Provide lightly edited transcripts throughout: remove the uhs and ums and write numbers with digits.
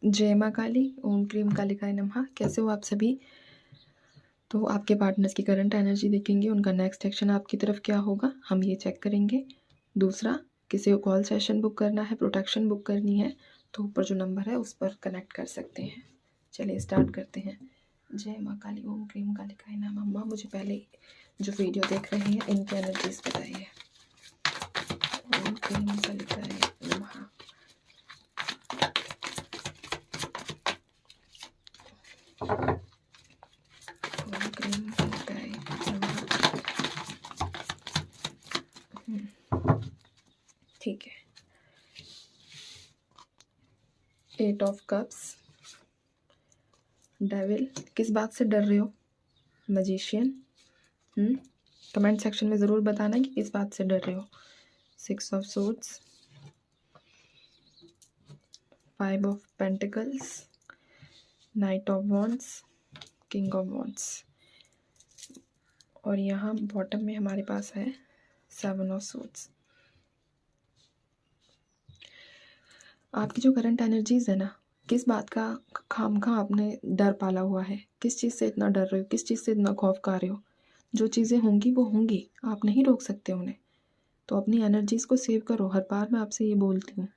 जय माँ काली, ओम क्रीम कालिकाय नमः। कैसे हो आप सभी? तो आपके पार्टनर्स की करंट एनर्जी देखेंगे, उनका नेक्स्ट एक्शन आपकी तरफ क्या होगा हम ये चेक करेंगे। दूसरा, किसी को कॉल सेशन बुक करना है, प्रोटेक्शन बुक करनी है तो ऊपर जो नंबर है उस पर कनेक्ट कर सकते हैं। चलिए स्टार्ट करते हैं। जय माँ काली, ओम क्रीम कालिकाय नमः। अम्मा मुझे पहले जो वीडियो देख रहे हैं इनकी एनर्जीज बताइए। ओम क्रीम कालिकाय नमः। ओम क्रीम कालिकाय नमः। ठीक है। 8 ऑफ कप्स, डेविल। किस बात से डर रहे हो? मैजिशियन। कमेंट सेक्शन में ज़रूर बताना कि किस बात से डर रहे हो। 6 of swords, 5 of pentacles, night of wands, king of wands और यहाँ बॉटम में हमारे पास है 7 ऑफ सोर्ड्स। आपकी जो करंट एनर्जीज है ना, किस बात का खामखा आपने डर पाला हुआ है? किस चीज़ से इतना डर रहे हो? किस चीज़ से इतना खौफ खा रहे हो? जो चीज़ें होंगी वो होंगी, आप नहीं रोक सकते उन्हें। तो अपनी एनर्जीज को सेव करो, हर बार मैं आपसे ये बोलती हूँ।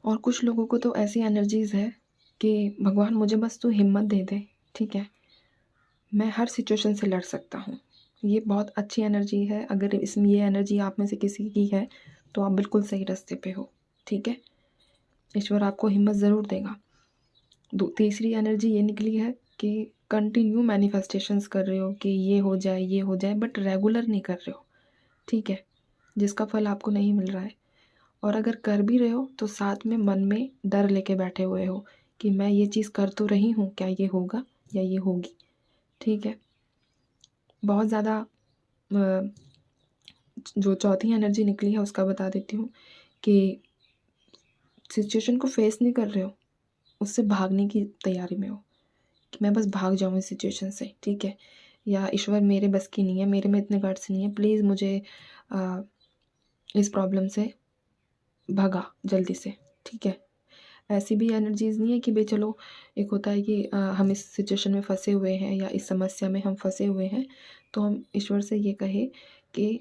और कुछ लोगों को तो ऐसी एनर्जीज है कि भगवान मुझे बस तू हिम्मत दे दे, ठीक है, मैं हर सिचुएशन से लड़ सकता हूँ। ये बहुत अच्छी एनर्जी है। अगर इसमें ये एनर्जी आप में से किसी की है तो आप बिल्कुल सही रास्ते पे हो, ठीक है। ईश्वर आपको हिम्मत ज़रूर देगा। तीसरी एनर्जी ये निकली है कि कंटिन्यू मैनिफेस्टेशंस कर रहे हो कि ये हो जाए ये हो जाए, बट रेगुलर नहीं कर रहे हो, ठीक है, जिसका फल आपको नहीं मिल रहा है। और अगर कर भी रहे हो तो साथ में मन में डर लेके बैठे हुए हो कि मैं ये चीज़ कर तो रही हूँ, क्या ये होगा या ये होगी, ठीक है। बहुत ज़्यादा जो चौथी एनर्जी निकली है उसका बता देती हूँ कि सिचुएशन को फेस नहीं कर रहे हो, उससे भागने की तैयारी में हो कि मैं बस भाग जाऊँ इस सिचुएशन से, ठीक है, या ईश्वर मेरे बस की नहीं है, मेरे में इतने गट्स नहीं है, प्लीज़ मुझे इस प्रॉब्लम से भगा जल्दी से, ठीक है। ऐसी भी एनर्जीज़ नहीं है कि भाई चलो, एक होता है कि हम इस सिचुएशन में फंसे हुए हैं या इस समस्या में हम फंसे हुए हैं तो हम ईश्वर से ये कहे कि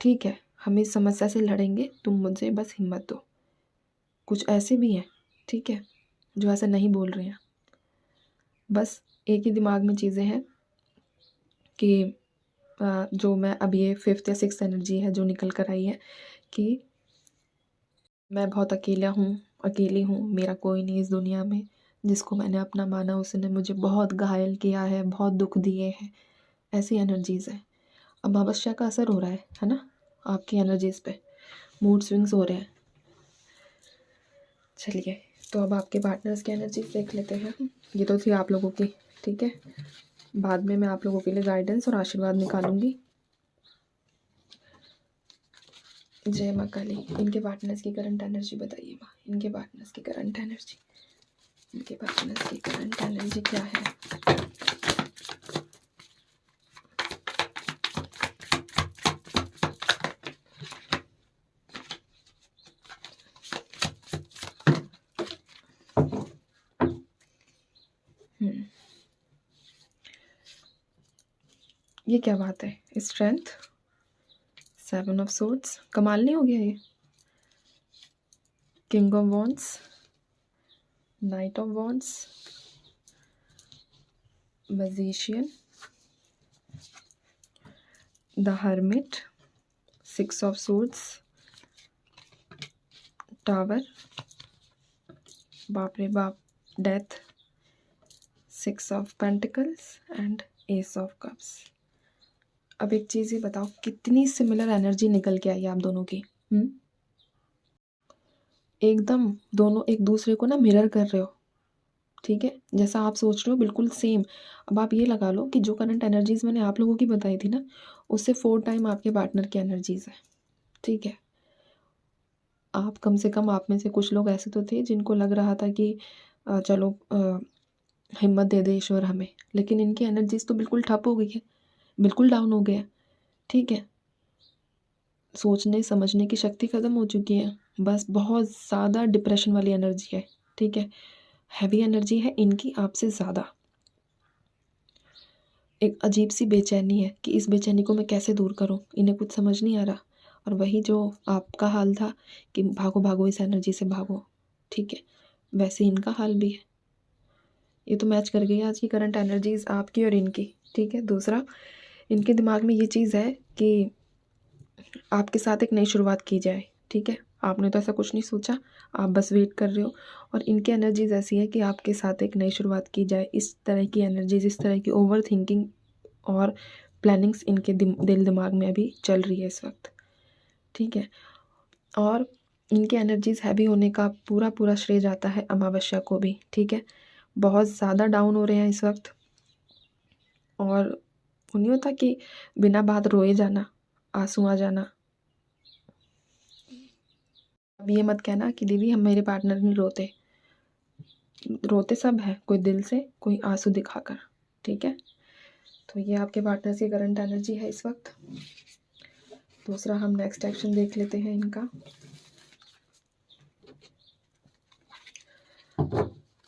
ठीक है, हम इस समस्या से लड़ेंगे, तुम मुझे बस हिम्मत दो। कुछ ऐसे भी हैं, ठीक है, जो ऐसा नहीं बोल रहे हैं, बस एक ही दिमाग में चीज़ें हैं कि जो मैं अब ये 5th या 6th एनर्जी है जो निकल कर आई है कि मैं बहुत अकेला हूँ, अकेली हूँ, मेरा कोई नहीं इस दुनिया में, जिसको मैंने अपना माना उसने मुझे बहुत घायल किया है, बहुत दुख दिए हैं, ऐसी एनर्जीज़ है। अमावस्या का असर हो रहा है ना आपकी एनर्जीज़ पे, मूड स्विंग्स हो रहे हैं। चलिए, तो अब आपके पार्टनर्स की एनर्जीज देख लेते हैं। ये तो थी आप लोगों की, ठीक है, बाद में मैं आप लोगों के लिए गाइडेंस और आशीर्वाद निकालूंगी। जय माँ काली। इनके पार्टनर्स की करंट एनर्जी बताइए माँ, इनके पार्टनर्स की करंट एनर्जी, इनके पार्टनर्स की करंट एनर्जी क्या है? ये क्या बात है? स्ट्रेंथ, 7 ऑफ सोर्ड्स, कमाल नहीं हो गया ये? King of wands, night of wands, magician, the hermit, 6 of swords, tower, बाप रे बाप, death, 6 of pentacles and S of cups. अब एक चीज़ ये बताओ, कितनी सिमिलर एनर्जी निकल के आई आप दोनों की। एकदम दोनों एक दूसरे को ना मिरर कर रहे हो, ठीक है, जैसा आप सोच रहे हो बिल्कुल सेम। अब आप ये लगा लो कि जो करंट एनर्जीज मैंने आप लोगों की बताई थी ना, उससे 4 टाइम आपके पार्टनर की एनर्जीज है, ठीक है। आप कम से कम, आप में से कुछ लोग ऐसे तो थे जिनको लग रहा था कि चलो हिम्मत दे दे ईश्वर हमें, लेकिन इनकी एनर्जीज तो बिल्कुल ठप हो गई है, बिल्कुल डाउन हो गया, ठीक है। सोचने समझने की शक्ति ख़त्म हो चुकी है, बस बहुत ज़्यादा डिप्रेशन वाली एनर्जी है, ठीक है, हैवी एनर्जी है इनकी आपसे ज़्यादा। एक अजीब सी बेचैनी है कि इस बेचैनी को मैं कैसे दूर करूं, इन्हें कुछ समझ नहीं आ रहा। और वही जो आपका हाल था कि भागो भागो इस एनर्जी से भागो, ठीक है, वैसे इनका हाल भी है। ये तो मैच कर गई आज की करंट एनर्जीज आपकी और इनकी, ठीक है। दूसरा, इनके दिमाग में ये चीज़ है कि आपके साथ एक नई शुरुआत की जाए, ठीक है। आपने तो ऐसा कुछ नहीं सोचा, आप बस वेट कर रहे हो। और इनकी एनर्जीज ऐसी है कि आपके साथ एक नई शुरुआत की जाए। इस तरह की एनर्जीज, इस तरह की ओवर थिंकिंग और प्लानिंग्स इनके दिल दिमाग में अभी चल रही है इस वक्त, ठीक है। और इनके एनर्जीज हैवी होने का पूरा पूरा श्रेय जाता है अमावस्या को भी, ठीक है। बहुत ज़्यादा डाउन हो रहे हैं इस वक्त। और नहीं होता कि बिना बात रोए जाना, आंसू आ जाना। अब ये मत कहना कि दीदी हम मेरे पार्टनर नहीं रोते, रोते सब है, कोई दिल से, कोई आंसू दिखाकर, ठीक है। तो ये आपके पार्टनर की करंट एनर्जी है इस वक्त। दूसरा, हम नेक्स्ट एक्शन देख लेते हैं इनका।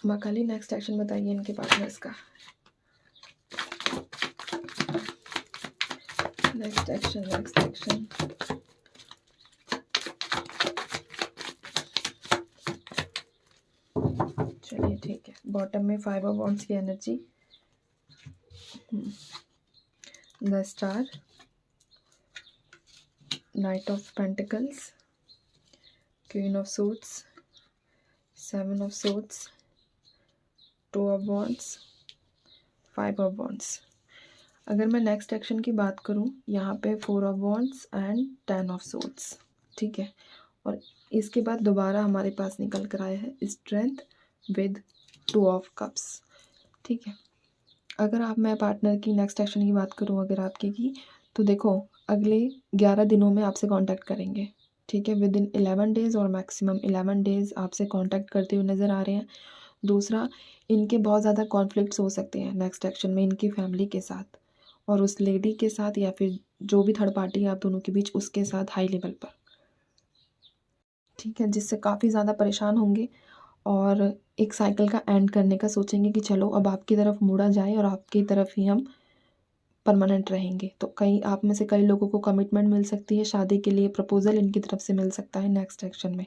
माँ काली, नेक्स्ट एक्शन बताइए इनके पार्टनर्स का। नेक्स्ट एक्शन चलिए ठीक है। बॉटम में 5 ऑफ वॉन्ड्स की energy, the star, night of pentacles, queen of suits, 7 of suits, 2 of wands, 5 of wands. अगर मैं नेक्स्ट एक्शन की बात करूं, यहाँ पे 4 of wands and 10 of suits, ठीक है। और इसके बाद दोबारा हमारे पास निकल कर आया है स्ट्रेंथ विद 2 ऑफ कप्स, ठीक है। अगर मैं पार्टनर की नेक्स्ट एक्शन की बात करूं अगर आपकी की, तो देखो अगले 11 दिनों में आपसे कांटेक्ट करेंगे, ठीक है। विद इन 11 डेज़ और मैक्सिमम 11 डेज़ आपसे कांटेक्ट करते हुए नज़र आ रहे हैं। दूसरा, इनके बहुत ज़्यादा कॉन्फ्लिक्ट्स हो सकते हैं नेक्स्ट एक्शन में इनकी फैमिली के साथ और उस लेडी के साथ, या फिर जो भी थर्ड पार्टी है आप दोनों के बीच, उसके साथ हाई लेवल पर, ठीक है, जिससे काफ़ी ज़्यादा परेशान होंगे। और एक साइकिल का एंड करने का सोचेंगे कि चलो अब आपकी तरफ मुड़ा जाए और आपकी तरफ ही हम परमानेंट रहेंगे। तो आप में से कई लोगों को कमिटमेंट मिल सकती है, शादी के लिए प्रपोजल इनकी तरफ से मिल सकता है नेक्स्ट एक्शन में,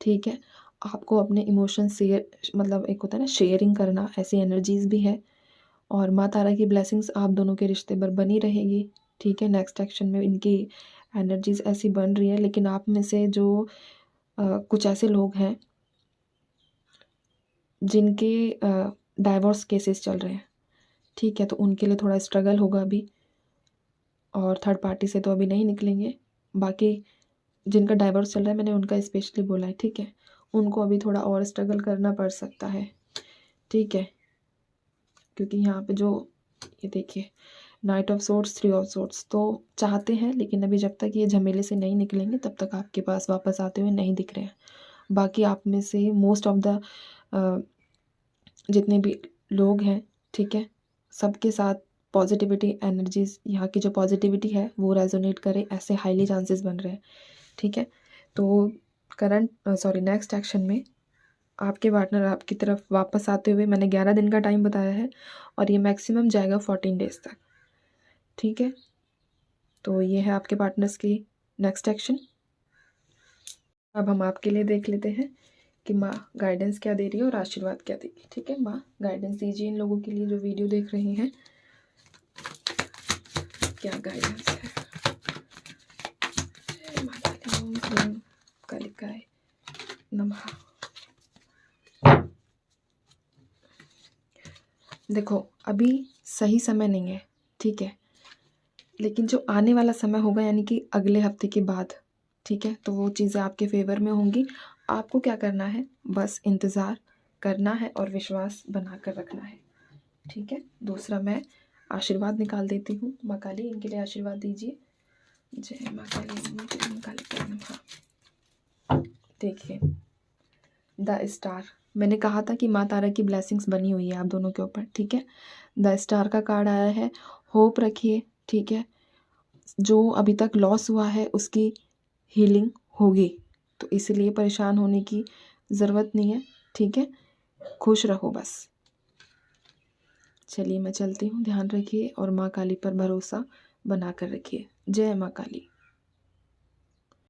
ठीक है। आपको अपने इमोशन शेयर, मतलब एक होता है ना शेयरिंग करना, ऐसी एनर्जीज भी है। और माँ तारा की ब्लेसिंग्स आप दोनों के रिश्ते पर बनी रहेगी, ठीक है। नेक्स्ट एक्शन में इनकी एनर्जीज ऐसी बन रही है। लेकिन आप में से जो कुछ ऐसे लोग हैं जिनके डाइवोर्स केसेस चल रहे हैं, ठीक है, तो उनके लिए थोड़ा स्ट्रगल होगा अभी। और थर्ड पार्टी से तो अभी नहीं निकलेंगे। बाकी जिनका डाइवोर्स चल रहा है, मैंने उनका स्पेशली बोला है, ठीक है, उनको अभी थोड़ा और स्ट्रगल करना पड़ सकता है, ठीक है। क्योंकि यहाँ पे जो ये देखिए night of sorts, 3 of sorts, तो चाहते हैं लेकिन अभी जब तक ये झमेले से नहीं निकलेंगे तब तक आपके पास वापस आते हुए नहीं दिख रहे हैं। बाकी आप में से मोस्ट ऑफ द जितने भी लोग हैं, ठीक है, सबके साथ पॉजिटिविटी एनर्जीज, यहाँ की जो पॉजिटिविटी है वो रेजोनेट करे, ऐसे हाईली चांसेस बन रहे हैं, ठीक है। तो नेक्स्ट एक्शन में आपके पार्टनर आपकी तरफ वापस आते हुए, मैंने 11 दिन का टाइम बताया है और ये मैक्सिमम जाएगा 14 डेज तक, ठीक है। तो ये है आपके पार्टनर्स की नेक्स्ट एक्शन। अब हम आपके लिए देख लेते हैं कि माँ गाइडेंस क्या दे रही है और आशीर्वाद क्या देगी, ठीक है। माँ गाइडेंस दीजिए इन लोगों के लिए जो वीडियो देख रहे हैं, क्या गाइडेंस है। जय माता दी, ओम ह्रीं कालिकाय नमः। देखो अभी सही समय नहीं है, ठीक है, लेकिन जो आने वाला समय होगा यानी कि अगले हफ्ते के बाद, ठीक है, तो वो चीज़ें आपके फेवर में होंगी। आपको क्या करना है, बस इंतज़ार करना है और विश्वास बना कर रखना है, ठीक है। दूसरा, मैं आशीर्वाद निकाल देती हूँ। माँ काली इनके लिए आशीर्वाद दीजिए। जय माँ काली, जय माँ काली नमः। देखिए द स्टार, मैंने कहा था कि माँ तारा की ब्लेसिंग्स बनी हुई है आप दोनों के ऊपर, ठीक है। द स्टार का कार्ड आया है। होप रखिए, ठीक है, जो अभी तक लॉस हुआ है उसकी हीलिंग होगी, तो इसलिए परेशान होने की ज़रूरत नहीं है, ठीक है। खुश रहो बस। चलिए मैं चलती हूँ, ध्यान रखिए और माँ काली पर भरोसा बना कर रखिए। जय माँ काली।